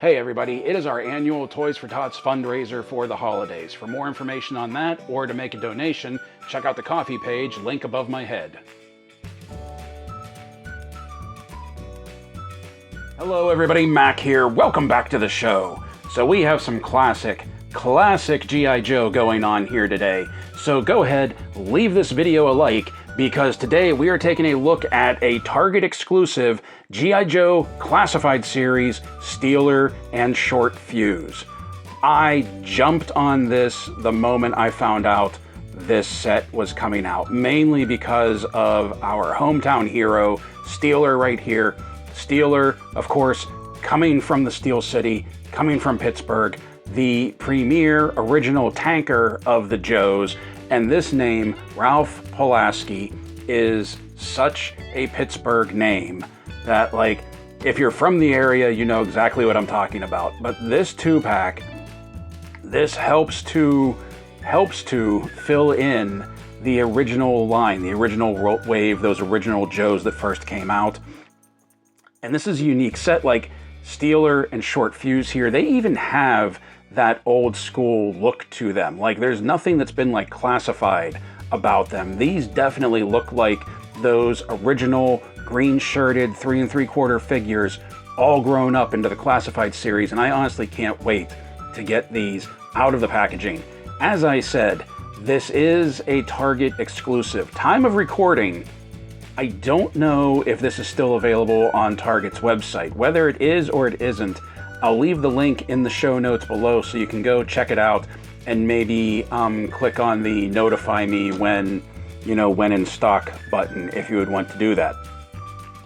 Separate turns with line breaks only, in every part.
Hey everybody, it is our annual Toys for Tots fundraiser for the holidays. For more information on that, or to make a donation, check out the coffee page, link above my head. Hello everybody, Mac here. Welcome back to the show. So we have some classic G.I. Joe going on here today. So go ahead, leave this video a like, because today we are taking a look at a Target exclusive G.I. Joe classified series, Steeler and SHORT-FUZE. I jumped on this the moment I found out this set was coming out, mainly because of our hometown hero, Steeler right here. Steeler, of course, coming from the Steel City, coming from Pittsburgh, the premier original tanker of the Joes, and this name, Ralph Pulaski, is such a Pittsburgh name that, like, if you're from the area, you know exactly what I'm talking about. But this 2-pack, this helps to fill in the original line, the original wave, those original Joes that first came out. And this is a unique set, like Steeler and SHORT-FUZE here. They even have that old school look to them. Like, there's nothing that's been like classified about them. These definitely look like those original green shirted 3 3/4 figures all grown up into the classified series, and I honestly can't wait to get these out of the packaging. As I said, this is a Target exclusive. Time of recording, I don't know if this is still available on Target's website. Whether it is or it isn't, I'll leave the link in the show notes below so you can go check it out and maybe click on the notify me when in stock button if you would want to do that.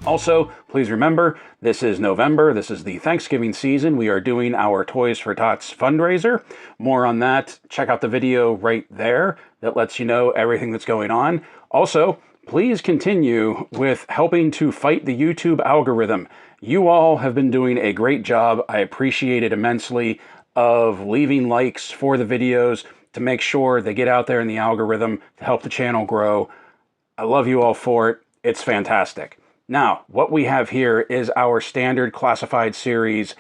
Also, please remember, this is November. This is the Thanksgiving season. We are doing our Toys for Tots fundraiser. More on that, check out the video right there that lets you know everything that's going on. Also, please continue with helping to fight the YouTube algorithm. You all have been doing a great job. I appreciate it immensely, of leaving likes for the videos to make sure they get out there in the algorithm to help the channel grow. I love you all for it. It's fantastic. Now, what we have here is our standard classified series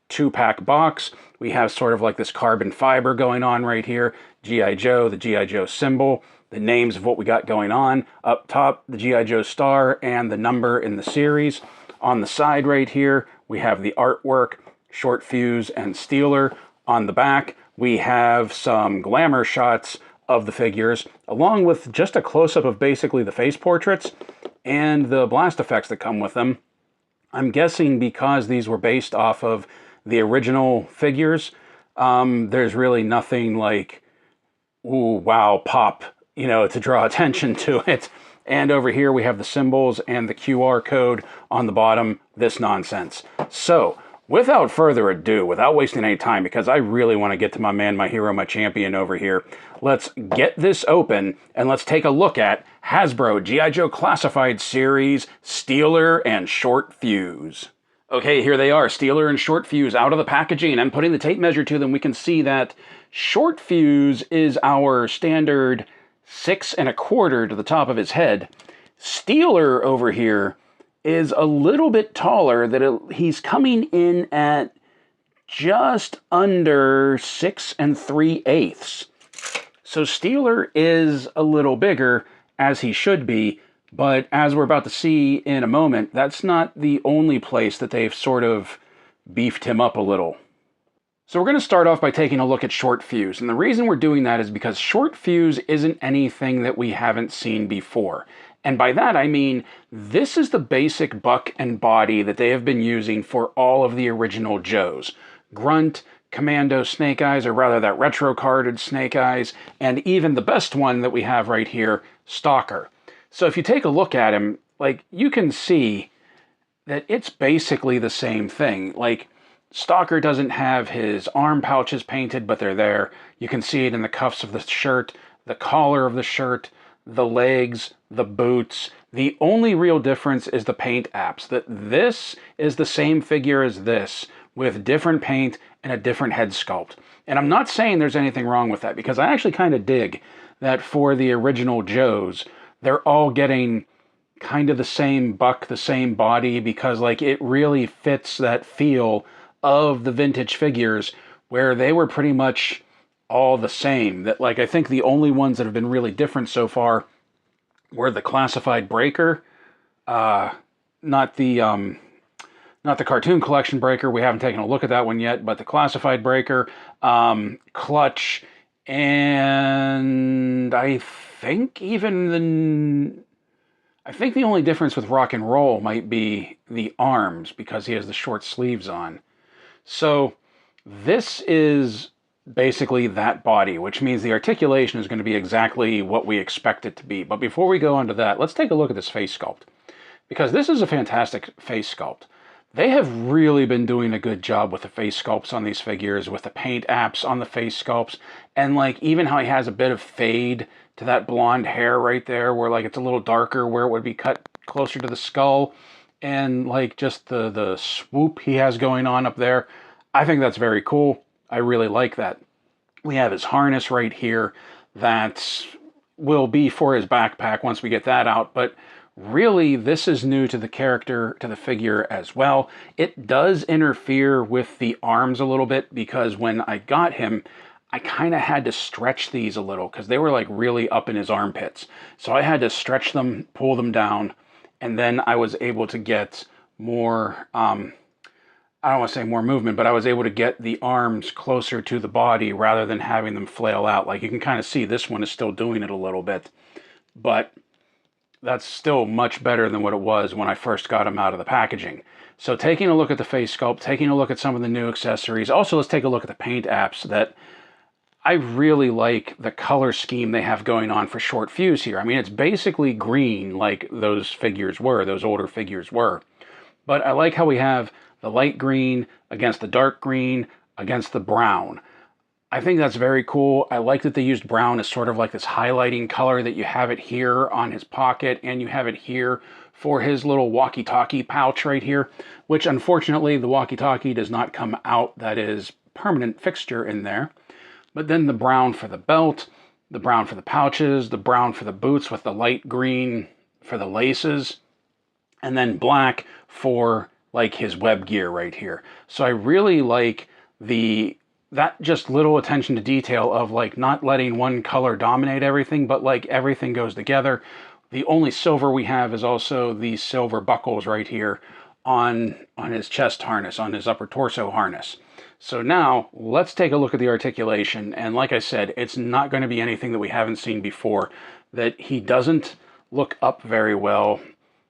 2-pack box. We have sort of like this carbon fiber going on right here. G.I. Joe, the G.I. Joe symbol, the names of what we got going on. Up top, the G.I. Joe star and the number in the series. On the side right here, we have the artwork, SHORT-FUZE and Steeler. On the back, we have some glamour shots of the figures, along with just a close-up of basically the face portraits and the blast effects that come with them. I'm guessing because these were based off of the original figures, there's really nothing like, ooh, wow, pop, to draw attention to it. And over here we have the symbols and the QR code on the bottom, this nonsense. So, without further ado, without wasting any time, because I really want to get to my man, my hero, my champion over here, let's get this open and let's take a look at Hasbro G.I. Joe Classified Series, Steeler and SHORT-FUZE. Okay, here they are, Steeler and SHORT-FUZE out of the packaging, and putting the tape measure to them, we can see that SHORT-FUZE is our standard 6 1/4 to the top of his head. Steeler over here is a little bit taller, that he's coming in at just under 6 3/8. So Steeler is a little bigger, as he should be, but as we're about to see in a moment, that's not the only place that they've sort of beefed him up a little. So we're going to start off by taking a look at SHORT-FUZE, and the reason we're doing that is because SHORT-FUZE isn't anything that we haven't seen before. And by that I mean, this is the basic buck and body that they have been using for all of the original Joes. Grunt, Commando Snake Eyes, or rather that retro-carded Snake Eyes, and even the best one that we have right here, Stalker. So if you take a look at him, like, you can see that it's basically the same thing. Like, Stalker doesn't have his arm pouches painted, but they're there. You can see it in the cuffs of the shirt, the collar of the shirt, the legs, the boots. The only real difference is the paint apps. That this is the same figure as this, with different paint and a different head sculpt. And I'm not saying there's anything wrong with that, because I actually kind of dig that for the original Joes, they're all getting kind of the same buck, the same body, because like it really fits that feel of the vintage figures where they were pretty much all the same. That, like, I think the only ones that have been really different so far were the classified breaker, not the cartoon collection breaker. We haven't taken a look at that one yet, but the classified breaker, clutch, and I think the only difference with rock and roll might be the arms, because he has the short sleeves on. So this is basically that body, which means the articulation is going to be exactly what we expect it to be. But before we go on to that, let's take a look at this face sculpt, because this is a fantastic face sculpt. They have really been doing a good job with the face sculpts on these figures, with the paint apps on the face sculpts, and like even how he has a bit of fade to that blonde hair right there, where like it's a little darker where it would be cut closer to the skull, and like just the swoop he has going on up there. I think that's very cool. I really like that. We have his harness right here that will be for his backpack once we get that out, but really this is new to the character, to the figure as well. It does interfere with the arms a little bit, because when I got him, I kind of had to stretch these a little because they were like really up in his armpits. So I had to stretch them, pull them down, and then I was able to get more, I don't want to say more movement, but I was able to get the arms closer to the body rather than having them flail out. Like you can kind of see this one is still doing it a little bit, but that's still much better than what it was when I first got him out of the packaging. So taking a look at the face sculpt, taking a look at some of the new accessories. Also, let's take a look at the paint apps. That I really like the color scheme they have going on for SHORT-FUZE here. I mean, it's basically green like those figures were, those older figures were. But I like how we have the light green against the dark green against the brown. I think that's very cool. I like that they used brown as sort of like this highlighting color, that you have it here on his pocket and you have it here for his little walkie-talkie pouch right here, which unfortunately the walkie-talkie does not come out. That is permanent fixture in there. But then the brown for the belt, the brown for the pouches, the brown for the boots with the light green for the laces, and then black for like his web gear right here. So I really like that just little attention to detail of like not letting one color dominate everything, but like everything goes together. The only silver we have is also these silver buckles right here on his chest harness, on his upper torso harness. So now let's take a look at the articulation. And like I said, it's not going to be anything that we haven't seen before. That he doesn't look up very well.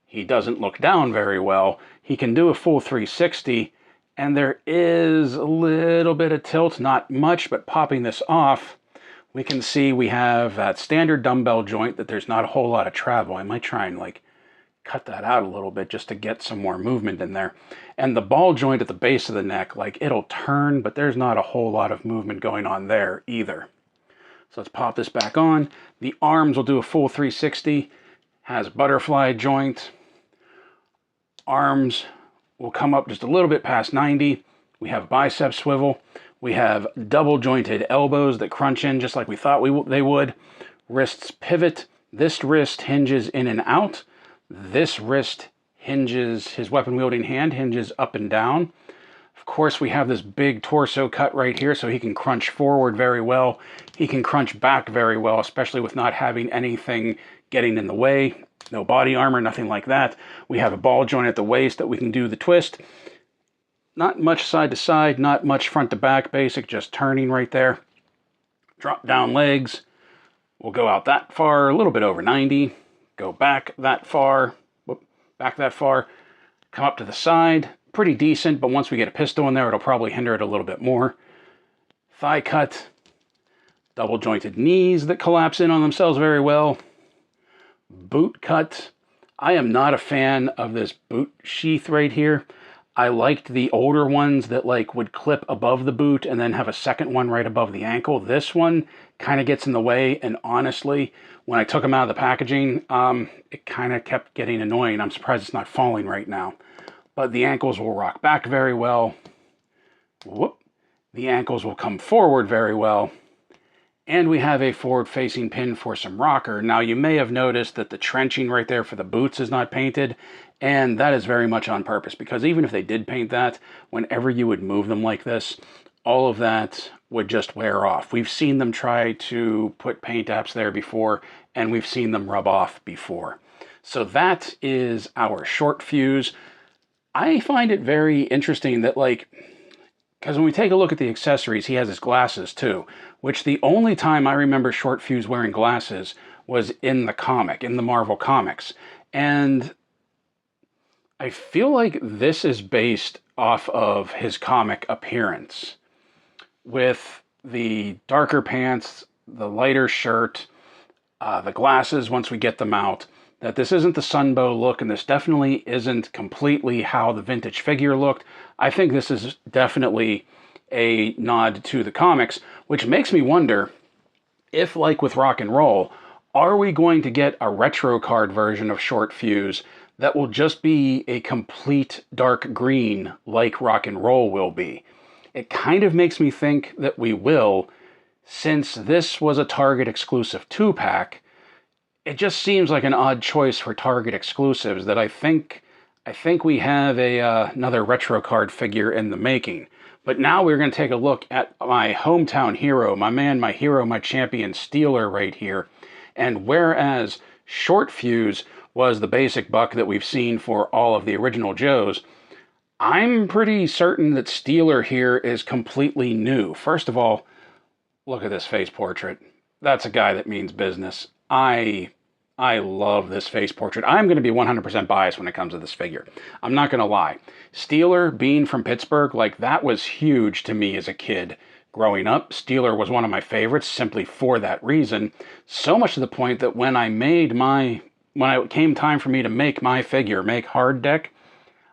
He doesn't look down very well. He can do a full 360. And there is a little bit of tilt, not much, but popping this off, we can see we have that standard dumbbell joint, that there's not a whole lot of travel. I might try and like cut that out a little bit just to get some more movement in there. And the ball joint at the base of the neck, like it'll turn, but there's not a whole lot of movement going on there either. So let's pop this back on. The arms will do a full 360, has butterfly joint. Arms will come up just a little bit past 90. We have bicep swivel. We have double jointed elbows that crunch in just like we thought they would. Wrists pivot. This wrist hinges in and out. This wrist hinges, his weapon wielding hand hinges up and down. Of course, we have this big torso cut right here, so he can crunch forward very well. He can crunch back very well, especially with not having anything getting in the way. No body armor, nothing like that. We have a ball joint at the waist that we can do the twist. Not much side to side, not much front to back, basic, just turning right there. Drop down legs. We'll go out that far, a little bit over 90. Go back that far, back that far. Come up to the side, pretty decent, but once we get a pistol in there, it'll probably hinder it a little bit more. Thigh cut. Double jointed knees that collapse in on themselves very well. Boot cut. I am not a fan of this boot sheath right here. I liked the older ones that like would clip above the boot and then have a second one right above the ankle. This one kind of gets in the way, and honestly, when I took them out of the packaging, it kind of kept getting annoying. I'm surprised it's not falling right now. But the ankles will rock back very well. Whoop. The ankles will come forward very well. And we have a forward-facing pin for some rocker. Now, you may have noticed that the trenching right there for the boots is not painted, and that is very much on purpose, because even if they did paint that, whenever you would move them like this, all of that would just wear off. We've seen them try to put paint apps there before, and we've seen them rub off before. So that is our SHORT-FUZE. I find it very interesting that, like, because when we take a look at the accessories, he has his glasses too, which the only time I remember SHORT-FUZE wearing glasses was in the comic, in the Marvel Comics. And I feel like this is based off of his comic appearance, with the darker pants, the lighter shirt, the glasses once we get them out, that this isn't the Sunbow look, and this definitely isn't completely how the vintage figure looked. I think this is definitely a nod to the comics, which makes me wonder if, like with Rock and Roll, are we going to get a retro card version of SHORT-FUZE that will just be a complete dark green like Rock and Roll will be? It kind of makes me think that we will, since this was a Target exclusive 2-pack. It just seems like an odd choice for Target exclusives that I think we have another retro card figure in the making. But now we're going to take a look at my hometown hero, my man, my hero, my champion, Steeler right here. And whereas SHORT-FUZE was the basic buck that we've seen for all of the original Joes, I'm pretty certain that Steeler here is completely new. First of all, look at this face portrait. That's a guy that means business. I love this face portrait. I'm going to be 100% biased when it comes to this figure. I'm not going to lie. Steeler, being from Pittsburgh, like, that was huge to me as a kid. Growing up, Steeler was one of my favorites simply for that reason. So much to the point that when it came time for me to make my figure, make Hard Deck,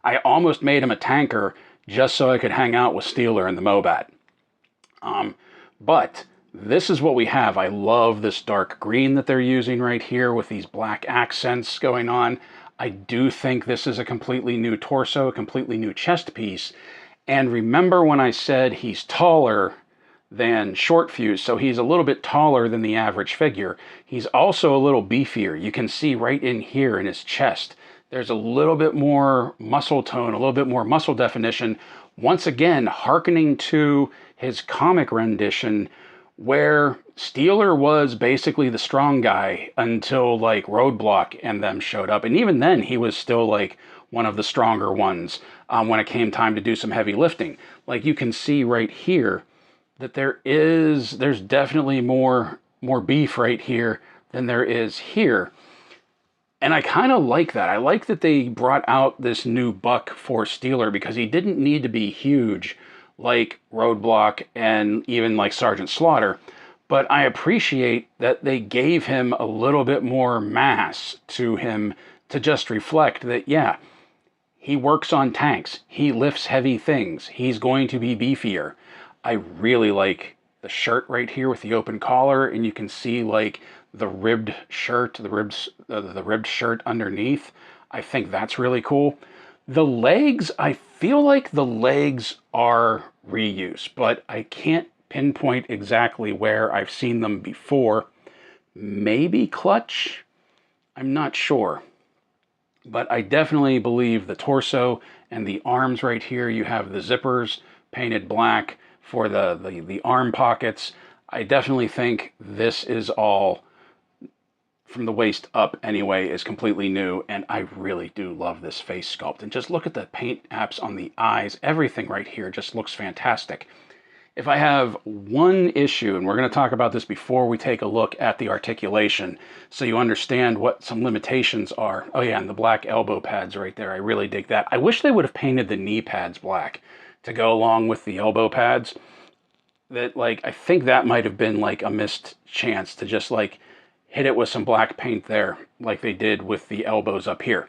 I almost made him a tanker just so I could hang out with Steeler in the Mobat. But this is what we have. I love this dark green that they're using right here with these black accents going on. I do think this is a completely new torso, a completely new chest piece. And remember when I said he's taller than SHORT-FUZE, so he's a little bit taller than the average figure. He's also a little beefier. You can see right in here in his chest, there's a little bit more muscle tone, a little bit more muscle definition. Once again, hearkening to his comic rendition, where Steeler was basically the strong guy until, like, Roadblock and them showed up. And even then, he was still, like, one of the stronger ones when it came time to do some heavy lifting. Like, you can see right here that there's definitely more beef right here than there is here. And I kind of like that. I like that they brought out this new buck for Steeler, because he didn't need to be huge like Roadblock and even like Sergeant Slaughter. But I appreciate that they gave him a little bit more mass to him to just reflect that, yeah, he works on tanks. He lifts heavy things. He's going to be beefier. I really like the shirt right here with the open collar, and you can see, like, the ribbed shirt, the ribbed shirt underneath. I think that's really cool. The legs, I feel like the legs are reuse, but I can't pinpoint exactly where I've seen them before. Maybe clutch? I'm not sure. But I definitely believe the torso and the arms right here, you have the zippers painted black for the arm pockets. I definitely think this is all, from the waist up anyway, is completely new, and I really do love this face sculpt. And just look at the paint apps on the eyes. Everything right here just looks fantastic. If I have one issue, and we're going to talk about this before we take a look at the articulation, so you understand what some limitations are. Oh yeah, and the black elbow pads right there, I really dig that. I wish they would have painted the knee pads black to go along with the elbow pads. That, like, I think that might have been like a missed chance to just, like, hit it with some black paint there, like they did with the elbows up here.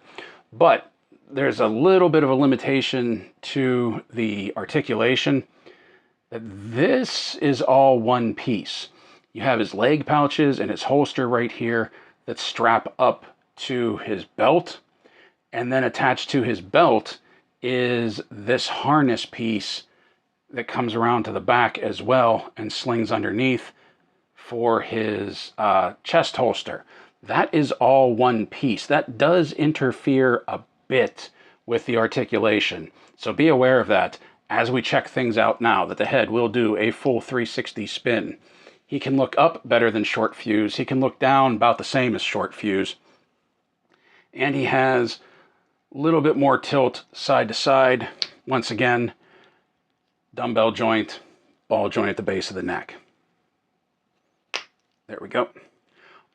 But there's a little bit of a limitation to the articulation. This is all one piece. You have his leg pouches and his holster right here that strap up to his belt. And then attached to his belt is this harness piece that comes around to the back as well and slings underneath for his chest holster. That is all one piece. That does interfere a bit with the articulation. So be aware of that as we check things out now, that the head will do a full 360 spin. He can look up better than SHORT-FUZE. He can look down about the same as SHORT-FUZE. And he has a little bit more tilt side to side. Once again, dumbbell joint, ball joint at the base of the neck. There we go.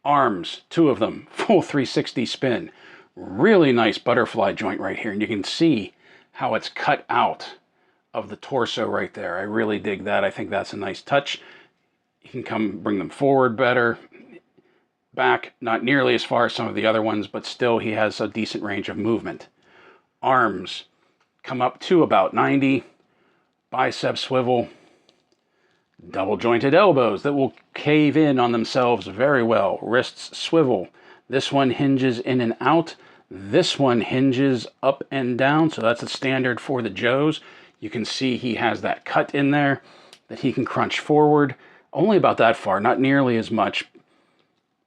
Arms, 2 of them, full 360 spin. Really nice butterfly joint right here. And you can see how it's cut out of the torso right there. I really dig that. I think that's a nice touch. You can bring them forward better. Back, not nearly as far as some of the other ones, but still he has a decent range of movement. Arms come up to about 90. Bicep swivel. Double jointed elbows that will cave in on themselves very well. Wrists swivel. This one hinges in and out. This one hinges up and down. So that's a standard for the Joes. You can see he has that cut in there that he can crunch forward. Only about that far, not nearly as much.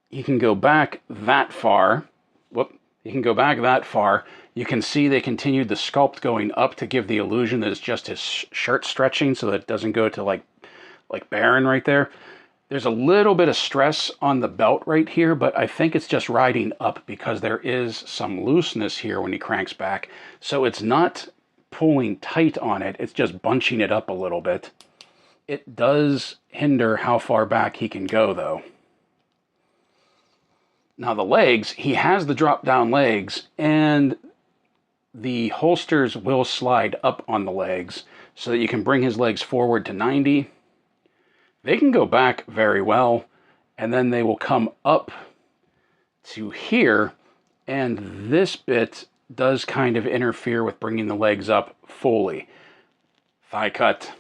He can go back that far. Whoop. He can go back that far. You can see they continued the sculpt going up to give the illusion that it's just his shirt stretching so that it doesn't go to like Baron right there. There's a little bit of stress on the belt right here, but I think it's just riding up because there is some looseness here when he cranks back. So it's not pulling tight on it, it's just bunching it up a little bit. It does hinder how far back he can go though. Now the legs, he has the drop down legs and the holsters will slide up on the legs so that you can bring his legs forward to 90. They can go back very well, and then they will come up to here, and this bit does kind of interfere with bringing the legs up fully. Thigh cut,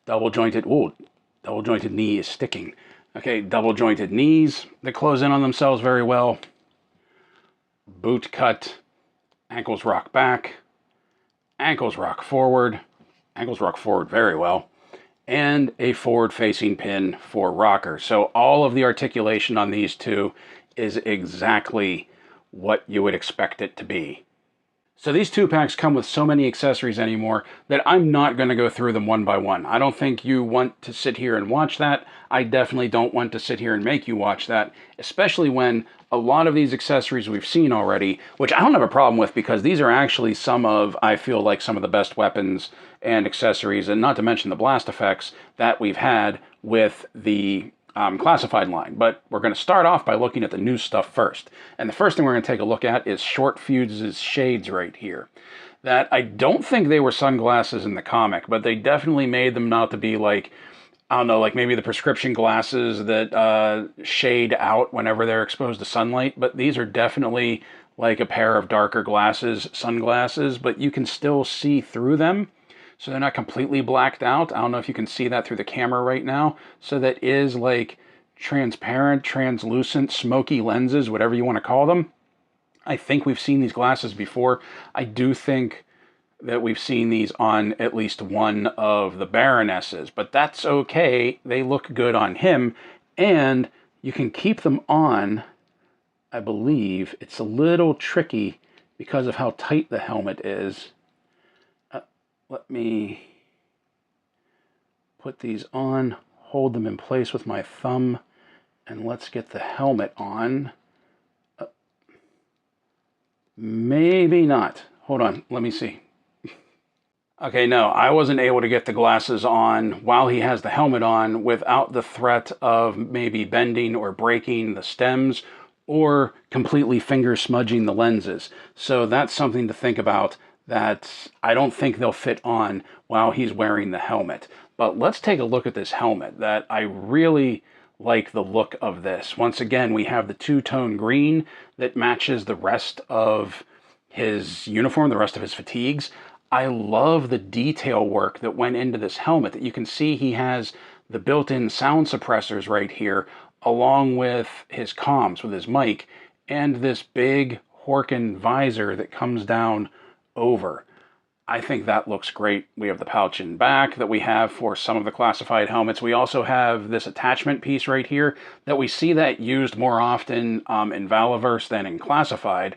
double jointed knee is sticking. Okay, double jointed knees that close in on themselves very well. Boot cut, ankles rock back, ankles rock forward very well. And a forward-facing pin for rocker. So all of the articulation on these two is exactly what you would expect it to be. So these 2-packs come with so many accessories anymore that I'm not going to go through them one by one. I don't think you want to sit here and watch that. I definitely don't want to sit here and make you watch that, especially when a lot of these accessories we've seen already, which I don't have a problem with because these are actually some of, I feel like, some of the best weapons and accessories, and not to mention the blast effects that we've had with the classified line. But we're going to start off by looking at the new stuff first. And the first thing we're going to take a look at is SHORT-FUZE's shades right here. That I don't think they were sunglasses in the comic, but they definitely made them not to be like, I don't know, like maybe the prescription glasses that shade out whenever they're exposed to sunlight. But these are definitely like a pair of darker glasses, sunglasses, but you can still see through them. So they're not completely blacked out. I don't know if you can see that through the camera right now. So that is like transparent, translucent, smoky lenses, whatever you want to call them. I think we've seen these glasses before. I do think that we've seen these on at least one of the Baronesses, but that's okay. They look good on him, and you can keep them on, I believe. It's a little tricky because of how tight the helmet is. Let me put these on, hold them in place with my thumb, and let's get the helmet on. Maybe not. Hold on, let me see. Okay, no, I wasn't able to get the glasses on while he has the helmet on without the threat of maybe bending or breaking the stems or completely finger smudging the lenses. So that's something to think about, that I don't think they'll fit on while he's wearing the helmet. But let's take a look at this helmet. That I really like the look of this. Once again, we have the two-tone green that matches the rest of his uniform, the rest of his fatigues. I love the detail work that went into this helmet. That you can see he has the built-in sound suppressors right here, along with his comms, with his mic, and this big Horkin visor that comes down over. I think that looks great. We have the pouch in back that we have for some of the classified helmets. We also have this attachment piece right here that we see that used more often in Valaverse than in classified.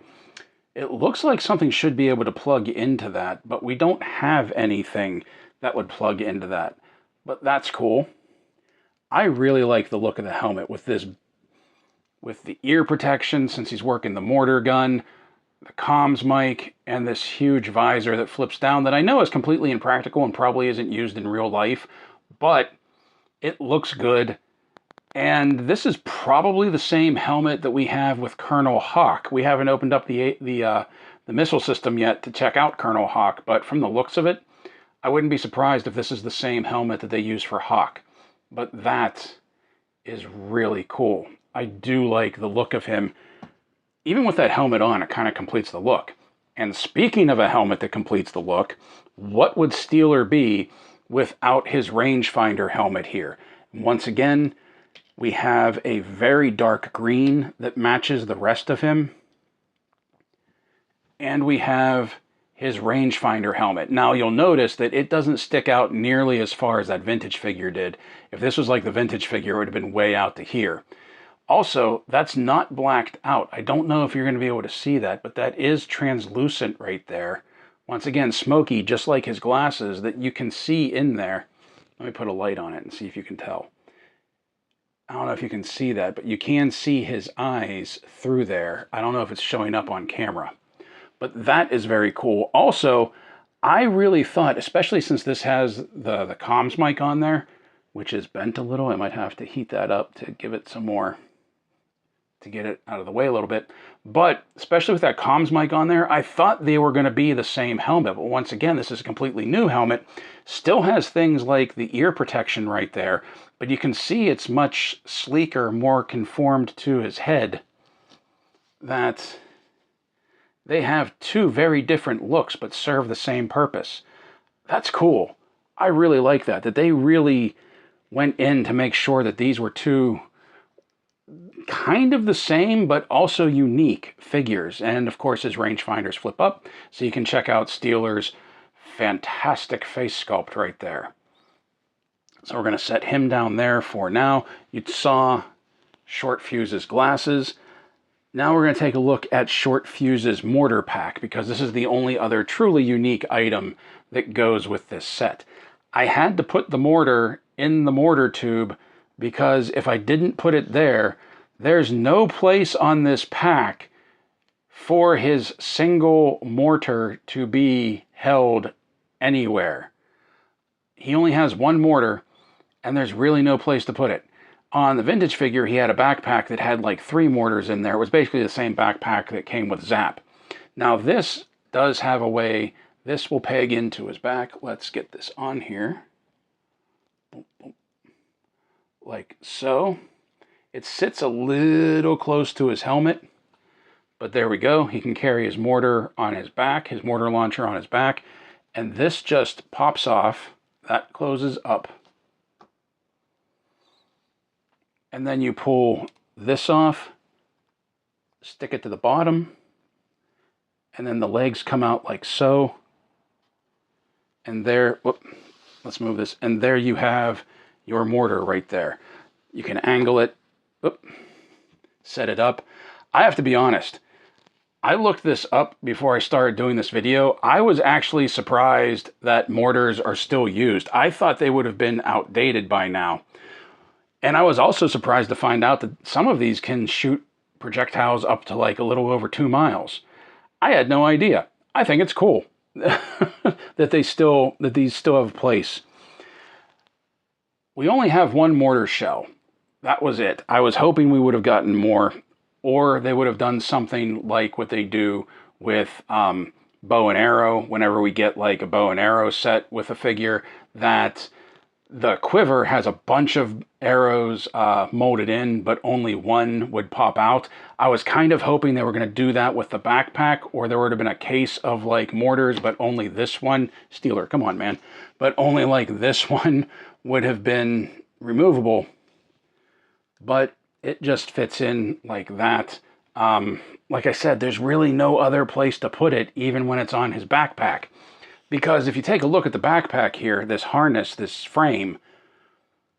It looks like something should be able to plug into that, but we don't have anything that would plug into that. But that's cool. I really like the look of the helmet with this, with the ear protection since he's working the mortar gun, the comms mic, and this huge visor that flips down that I know is completely impractical and probably isn't used in real life, but it looks good. And this is probably the same helmet that we have with Colonel Hawk. We haven't opened up the missile system yet to check out Colonel Hawk, but from the looks of it, I wouldn't be surprised if this is the same helmet that they use for Hawk. But that is really cool. I do like the look of him. Even with that helmet on, it kind of completes the look. And speaking of a helmet that completes the look, what would Steeler be without his rangefinder helmet here? Once again, we have a very dark green that matches the rest of him. And we have his rangefinder helmet. Now you'll notice that it doesn't stick out nearly as far as that vintage figure did. If this was like the vintage figure, it would have been way out to here. Also, that's not blacked out. I don't know if you're going to be able to see that, but that is translucent right there. Once again, smoky, just like his glasses, that you can see in there. Let me put a light on it and see if you can tell. I don't know if you can see that, but you can see his eyes through there. I don't know if it's showing up on camera. But that is very cool. Also, I really thought, especially since this has the comms mic on there, which is bent a little, I might have to heat that up to give it some more, to get it out of the way a little bit. But especially with that comms mic on there, I thought they were going to be the same helmet. But once again, this is a completely new helmet. Still has things like the ear protection right there, but you can see it's much sleeker, more conformed to his head. That they have two very different looks, but serve the same purpose. That's cool. I really like that they really went in to make sure that these were two kind of the same, but also unique figures. And of course, his rangefinders flip up, so you can check out Steeler's fantastic face sculpt right there. So we're going to set him down there for now. You saw SHORT-FUZE's glasses. Now we're going to take a look at SHORT-FUZE's mortar pack, because this is the only other truly unique item that goes with this set. I had to put the mortar in the mortar tube, because if I didn't put it there, there's no place on this pack for his single mortar to be held anywhere. He only has one mortar, and there's really no place to put it. On the vintage figure, he had a backpack that had like 3 mortars in there. It was basically the same backpack that came with Zap. Now this does have a way, this will peg into his back. Let's get this on here. Like so. It sits a little close to his helmet, but there we go. He can carry his mortar on his back, his mortar launcher on his back, and this just pops off. That closes up. And then you pull this off, stick it to the bottom, and then the legs come out like so. And there, whoop, let's move this. And there you have your mortar right there. You can angle it, whoop, set it up. I have to be honest, I looked this up before I started doing this video. I was actually surprised that mortars are still used. I thought they would have been outdated by now. And I was also surprised to find out that some of these can shoot projectiles up to like a little over 2 miles. I had no idea. I think it's cool that these still have a place. We only have one mortar shell. That was it. I was hoping we would have gotten more, or they would have done something like what they do with bow and arrow. Whenever we get like a bow and arrow set with a figure, that the quiver has a bunch of arrows molded in, but only one would pop out. I was kind of hoping they were going to do that with the backpack, or there would have been a case of like mortars, but only this one. Steeler, come on, man. But only like this one would have been removable. But it just fits in like that. Like I said, there's really no other place to put it, even when it's on his backpack. Because if you take a look at the backpack here, this harness, this frame,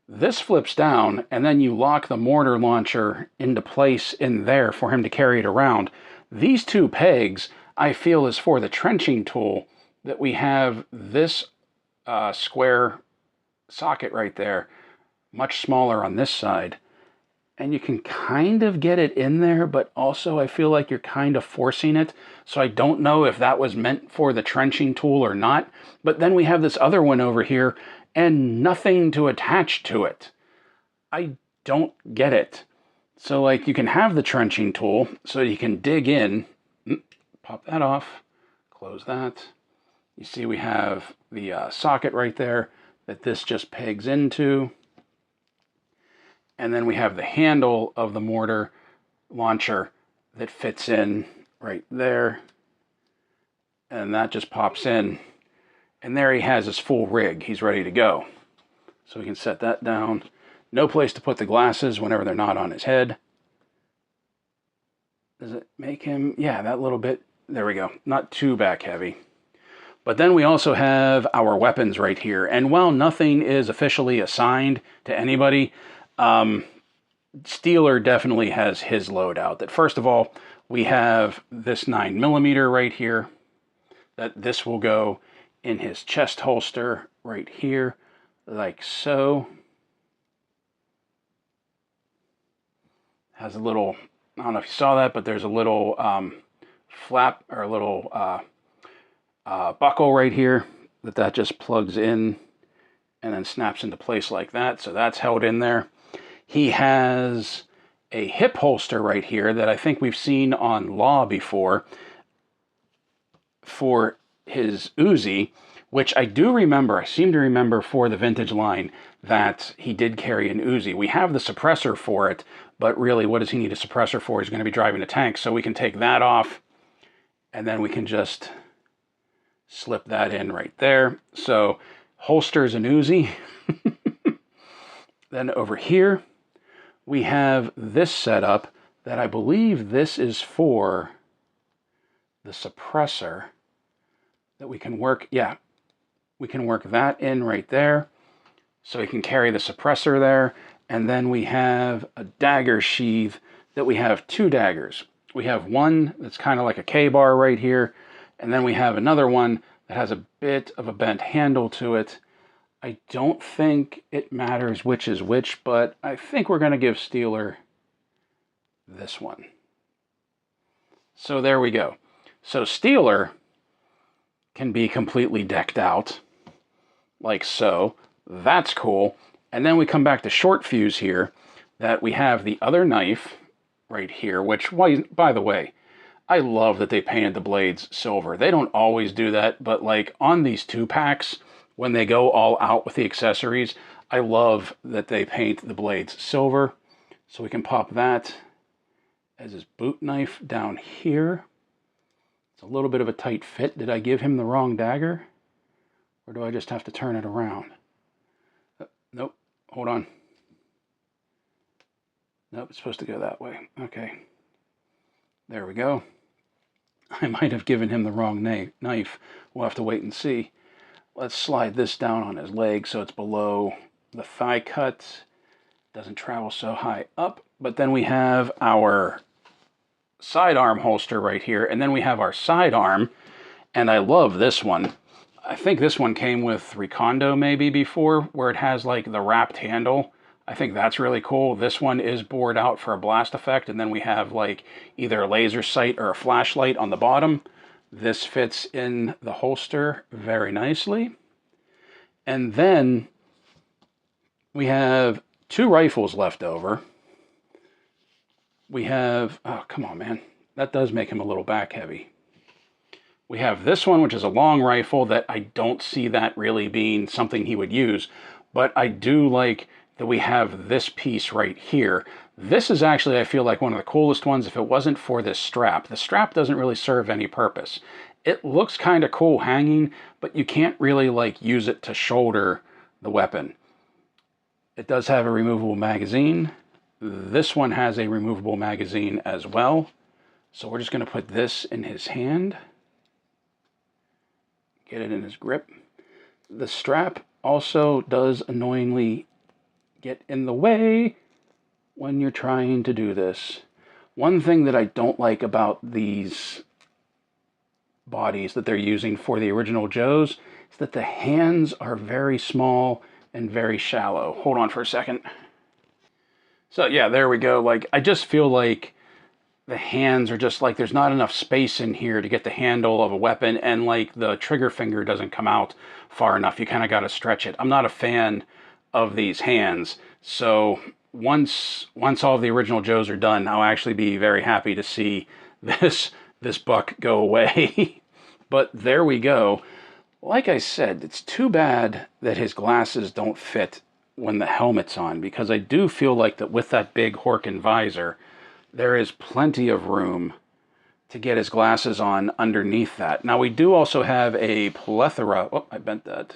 this flips down, and then you lock the mortar launcher into place in there for him to carry it around. These two pegs, I feel, is for the trenching tool that we have this square socket right there, much smaller on this side. And you can kind of get it in there, but also I feel like you're kind of forcing it. So I don't know if that was meant for the trenching tool or not. But then we have this other one over here and nothing to attach to it. I don't get it. So like you can have the trenching tool so you can dig in, pop that off, close that. You see we have the socket right there that this just pegs into. And then we have the handle of the mortar launcher that fits in right there. And that just pops in. And there he has his full rig. He's ready to go. So we can set that down. No place to put the glasses whenever they're not on his head. Does it make him? Yeah, that little bit. There we go. Not too back heavy. But then we also have our weapons right here. And while nothing is officially assigned to anybody, Steeler definitely has his loadout. That first of all, we have this 9mm right here. That this will go in his chest holster right here, like so. Has a little, I don't know if you saw that, but there's a little flap or a little buckle right here that just plugs in and then snaps into place like that. So that's held in there. He has a hip holster right here that I think we've seen on Law before for his Uzi, which I do remember, I seem to remember for the vintage line that he did carry an Uzi. We have the suppressor for it, but really what does he need a suppressor for? He's going to be driving a tank, so we can take that off and then we can just slip that in right there. So holsters an Uzi. Then over here we have this setup that I believe this is for the suppressor that we can work. Yeah, we can work that in right there. So we can carry the suppressor there. And then we have a dagger sheath that we have two daggers. We have one that's kind of like a K-bar right here. And then we have another one that has a bit of a bent handle to it. I don't think it matters which is which, but I think we're going to give Steeler this one. So there we go. So Steeler can be completely decked out, like so. That's cool. And then we come back to SHORT-FUZE here, that we have the other knife right here, which, by the way, I love that they painted the blades silver. They don't always do that, but like on these 2-packs, when they go all out with the accessories, I love that they paint the blades silver. So we can pop that as his boot knife down here. It's a little bit of a tight fit. Did I give him the wrong dagger? Or do I just have to turn it around? Nope. Hold on. Nope, it's supposed to go that way. Okay. There we go. I might have given him the wrong knife. We'll have to wait and see. Let's slide this down on his leg so it's below the thigh cut. Doesn't travel so high up. But then we have our sidearm holster right here. And then we have our sidearm. And I love this one. I think this one came with Recondo maybe before, where it has like the wrapped handle. I think that's really cool. This one is bored out for a blast effect. And then we have like either a laser sight or a flashlight on the bottom. This fits in the holster very nicely. And then we have 2 rifles left over. We have, oh, come on, man. That does make him a little back heavy. We have this one, which is a long rifle that I don't see that really being something he would use. But I do like that we have this piece right here. This is actually, I feel like, one of the coolest ones if it wasn't for this strap. The strap doesn't really serve any purpose. It looks kind of cool hanging, but you can't really like use it to shoulder the weapon. It does have a removable magazine. This one has a removable magazine as well. So we're just going to put this in his hand. get it in his grip. The strap also does annoyingly get in the way when you're trying to do this. One thing that I don't like about these bodies that they're using for the original Joes is that the hands are very small and very shallow. Hold on for a second. So yeah, there we go. Like, I just feel like the hands are just like, there's not enough space in here to get the handle of a weapon, and like the trigger finger doesn't come out far enough. You kind of got to stretch it. I'm not a fan of these hands. So once all of the original Joes are done, I'll actually be very happy to see this buck go away. But there we go. Like I said, it's too bad that his glasses don't fit when the helmet's on, because I do feel like that with that big Horkin visor, there is plenty of room to get his glasses on underneath that. Now, we do also have a plethora... Oh, I bent that.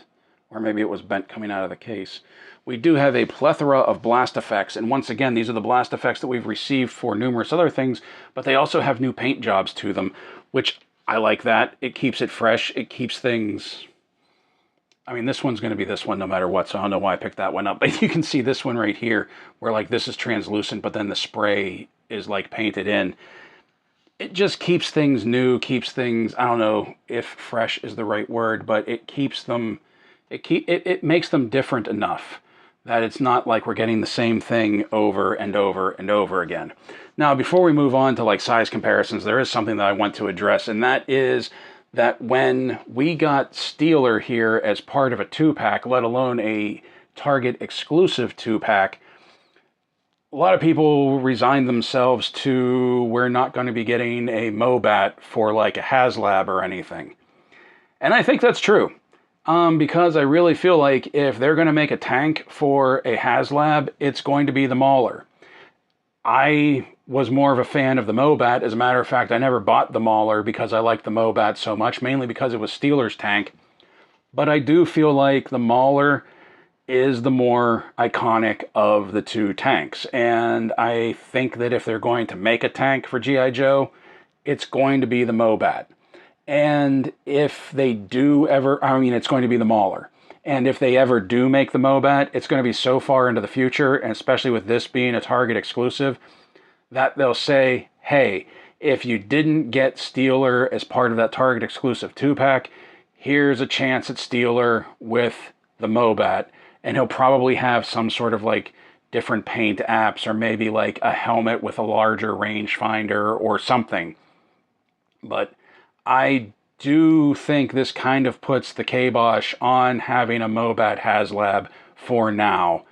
Or maybe it was bent coming out of the case. We do have a plethora of blast effects, and once again, these are the blast effects that we've received for numerous other things, but they also have new paint jobs to them, which I like that. It keeps it fresh. It keeps things... I mean, this one's going to be this one no matter what, so I don't know why I picked that one up. But you can see this one right here, where like this is translucent, but then the spray is like painted in. It just keeps things new, keeps things, I don't know if fresh is the right word, but it keeps them, it makes them different enough that it's not like we're getting the same thing over and over and over again. Now, before we move on to like size comparisons, there is something that I want to address, and that is that when we got Steeler here as part of a 2-pack, let alone a Target exclusive 2-pack, a lot of people resigned themselves to, we're not going to be getting a Mobat for like a HasLab or anything. And I think that's true. Because I really feel like if they're going to make a tank for a HasLab, it's going to be the Mauler. I was more of a fan of the Mobat. As a matter of fact, I never bought the Mauler because I liked the Mobat so much, mainly because it was Steeler's tank. But I do feel like the Mauler is the more iconic of the two tanks. And I think that if they're going to make a tank for G.I. Joe, it's going to be the Mobat. And if they do ever, I mean, it's going to be the Mauler. And if they ever do make the Mobat, it's going to be so far into the future, and especially with this being a Target exclusive, that they'll say, hey, if you didn't get Steeler as part of that Target exclusive 2-pack, here's a chance at Steeler with the Mobat. And he'll probably have some sort of like different paint apps, or maybe like a helmet with a larger rangefinder or something. But I do think this kind of puts the kibosh on having a Mobat HasLab for now.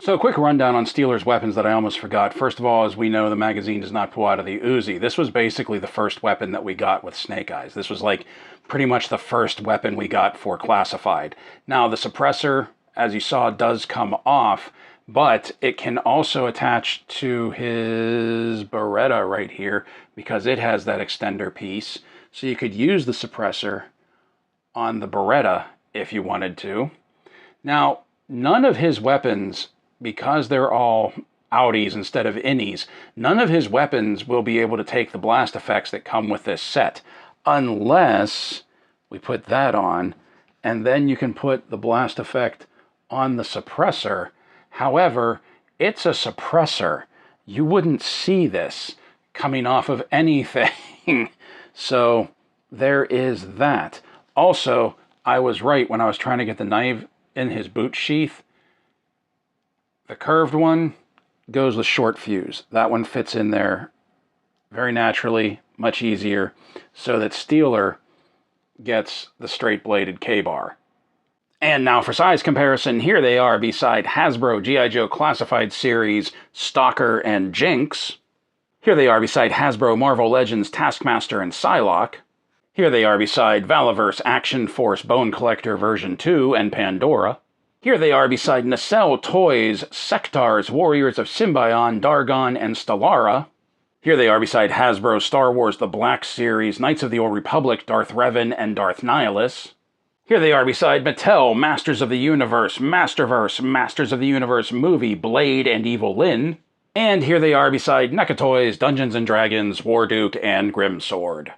So a quick rundown on Steeler's weapons that I almost forgot. First of all, as we know, the magazine does not pull out of the Uzi. This was basically the first weapon that we got with Snake Eyes. This was like pretty much the first weapon we got for classified. Now, the suppressor, as you saw, does come off, but it can also attach to his Beretta right here because it has that extender piece. So you could use the suppressor on the Beretta if you wanted to. Now, none of his weapons, because they're all outies instead of innies, none of his weapons will be able to take the blast effects that come with this set, unless we put that on, and then you can put the blast effect on the suppressor. However, it's a suppressor. You wouldn't see this coming off of anything. So there is that. Also, I was right when I was trying to get the knife in his boot sheath. The curved one goes with SHORT-FUZE. That one fits in there very naturally, much easier, so that Steeler gets the straight-bladed K-bar. And now for size comparison, here they are beside Hasbro G.I. Joe Classified Series, Stalker, and Jinx. Here they are beside Hasbro Marvel Legends Taskmaster and Psylocke. Here they are beside Valaverse Action Force Bone Collector version 2 and Pandora. Here they are beside Nacelle Toys Sectars Warriors of Symbion, Dargon, and Stellara. Here they are beside Hasbro Star Wars The Black Series Knights of the Old Republic Darth Revan and Darth Nihilus. Here they are beside Mattel Masters of the Universe Masterverse Masters of the Universe movie Blade and Evil Lyn. And here they are beside NECA Toys Dungeons & Dragons War Duke and Grim Sword.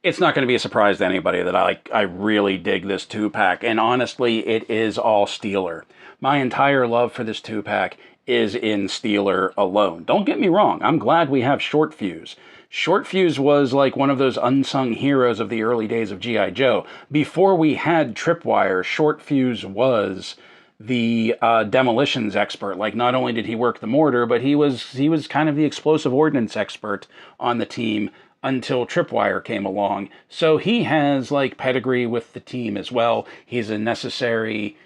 It's not going to be a surprise to anybody that I really dig this 2-pack, and honestly, it is all Steeler. My entire love for this 2-pack is in Steeler alone. Don't get me wrong, I'm glad we have SHORT-FUZE. SHORT-FUZE was like one of those unsung heroes of the early days of G.I. Joe. Before we had Tripwire, SHORT-FUZE was the demolitions expert. Like, not only did he work the mortar, but he was kind of the explosive ordnance expert on the team until Tripwire came along. So he has like pedigree with the team as well. He's a necessary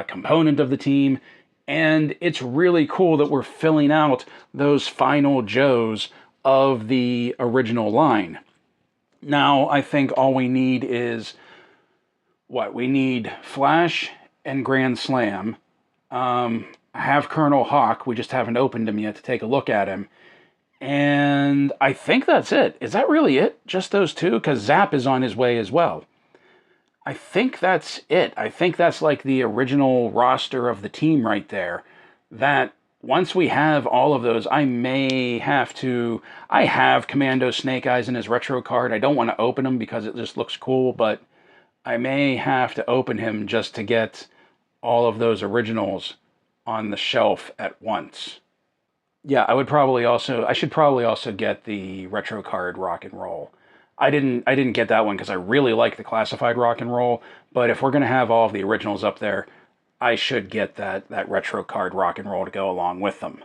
component of the team, and it's really cool that we're filling out those final Joes of the original line. Now, I think all we need is, what? We need Flash and Grand Slam. I have Colonel Hawk, we just haven't opened him yet to take a look at him. And I think that's it. Is that really it? Just those two? Because Zap is on his way as well. I think that's it. I think that's like the original roster of the team right there. That once we have all of those, I may have to... I have Commando Snake Eyes in his retro card. I don't want to open him because it just looks cool, but I may have to open him just to get all of those originals on the shelf at once. Yeah, I should probably also get the retro card Rock and Roll. I didn't get that one because I really like the classified Rock and Roll, but if we're going to have all of the originals up there, I should get that retro card Rock and Roll to go along with them.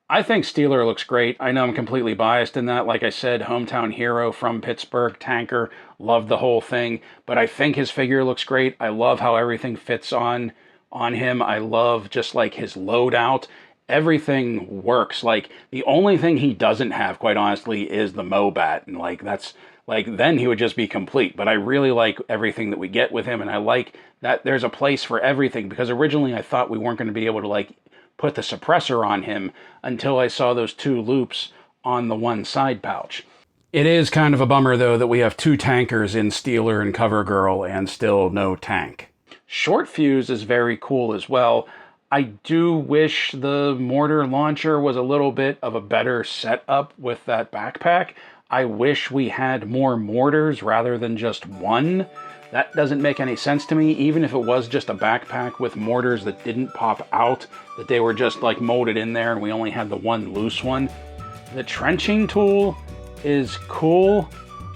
I think Steeler looks great. I know I'm completely biased in that. Like I said, hometown hero from Pittsburgh, tanker, loved the whole thing, but I think his figure looks great. I love how everything fits on him. I love just like his loadout. Everything works. Like, the only thing he doesn't have, quite honestly, is the Mobat, and like that's like, then he would just be complete. But I really like everything that we get with him, and I like that there's a place for everything, because originally I thought we weren't going to be able to like put the suppressor on him until I saw those 2 loops on the one side pouch. It is kind of a bummer though that we have 2 tankers in Steeler and CoverGirl and still no tank. SHORT-FUZE is very cool as well. I do wish the mortar launcher was a little bit of a better setup with that backpack. I wish we had more mortars rather than just one. That doesn't make any sense to me, even if it was just a backpack with mortars that didn't pop out, that they were just like molded in there and we only had the one loose one. The trenching tool is cool.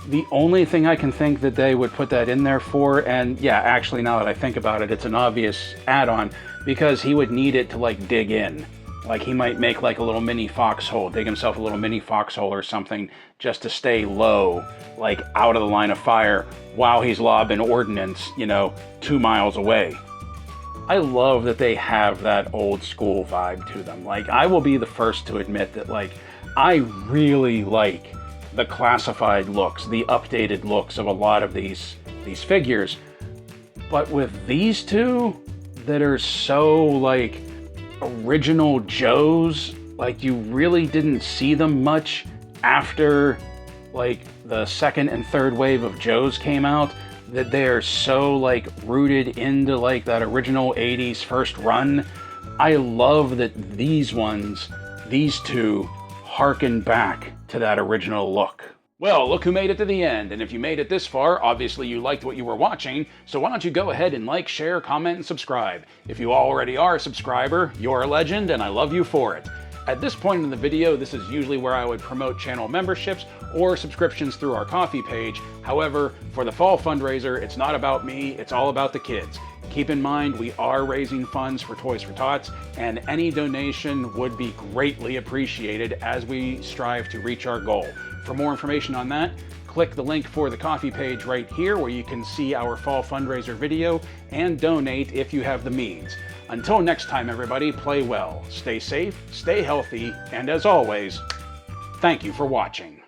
The only thing I can think that they would put that in there for, and yeah, actually now that I think about it, it's an obvious add-on, because he would need it to like dig in. Like, he might make like a little mini foxhole, dig himself a little mini foxhole or something just to stay low, like out of the line of fire while he's lobbing ordnance, 2 miles away. I love that they have that old school vibe to them. Like, I will be the first to admit that like, I really like the classified looks, the updated looks of a lot of these figures. But with these two that are so like original Joes, like you really didn't see them much after like the second and third wave of Joes came out, that they're so like rooted into like that original 80s first run. I love that these two harken back to that original look. Well, look who made it to the end, and if you made it this far, obviously you liked what you were watching, so why don't you go ahead and like, share, comment, and subscribe. If you already are a subscriber, you're a legend, and I love you for it. At this point in the video, this is usually where I would promote channel memberships or subscriptions through our Ko-fi page. However, for the fall fundraiser, it's not about me, it's all about the kids. Keep in mind, we are raising funds for Toys for Tots, and any donation would be greatly appreciated as we strive to reach our goal. For more information on that, click the link for the Ko-fi page right here, where you can see our fall fundraiser video and donate if you have the means. Until next time, everybody, play well, stay safe, stay healthy, and as always, thank you for watching.